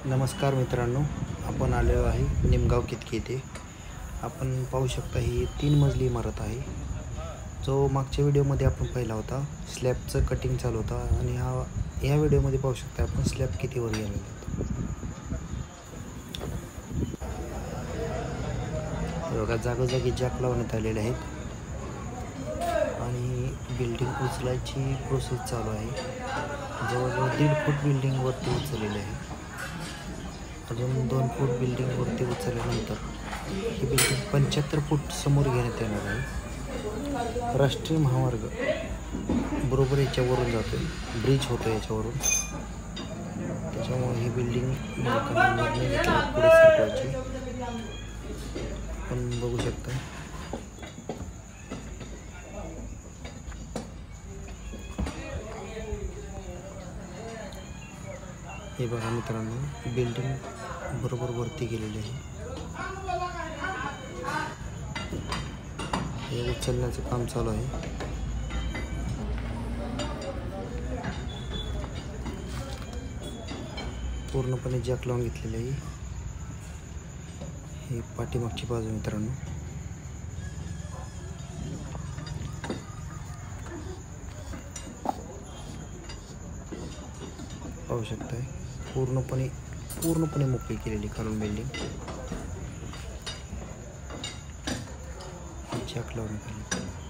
नमस्कार मित्रांनो, आपण आलेलो आहे निमगाव केतकी येथे. आपण पाहू शकता ही 3 मजली इमारत आहे. जो मागच्या व्हिडिओमध्ये आपण पाहिला होता स्लॅबचं कटिंग चालू होतं आणि ह्या व्हिडिओमध्ये पाहू शकता आपण स्लॅब किती वर गेलेला आहे. बघा, जागोजागी जॅक लावण्यात आलेले आहेत आणि बिल्डिंग उचलायची प्रोसेस चालू आहे. जवळजवळ 1.5 फूट बिल्डिंग वरती उचललेली आहे. अजून 2 फूट बिल्डिंग वरती उचलल्यानंतर ही बिल्डिंग 75 फूट समोर घेण्यात येणार आहे. राष्ट्रीय महामार्ग बरोबर याच्यावरून जातो, ब्रिज होतो याच्यावरून. त्याच्यामुळे ही बिल्डिंग निर्णय घेतला पुढे सरकवायची. आपण बघू शकता हे बघा मित्रांनो, बिल्डिंग बरोबर वरती गेलेली आहे. हे उचलण्याचं काम चालू आहे. पूर्णपणे जॅक लावून घेतलेली आहे. ही पाठीमागची बाजू मित्रांनो. पाहू शकताय पूर्णपणे मोकळी केलेली खालून बिल्डिंग. जॅक लावण्यात आली.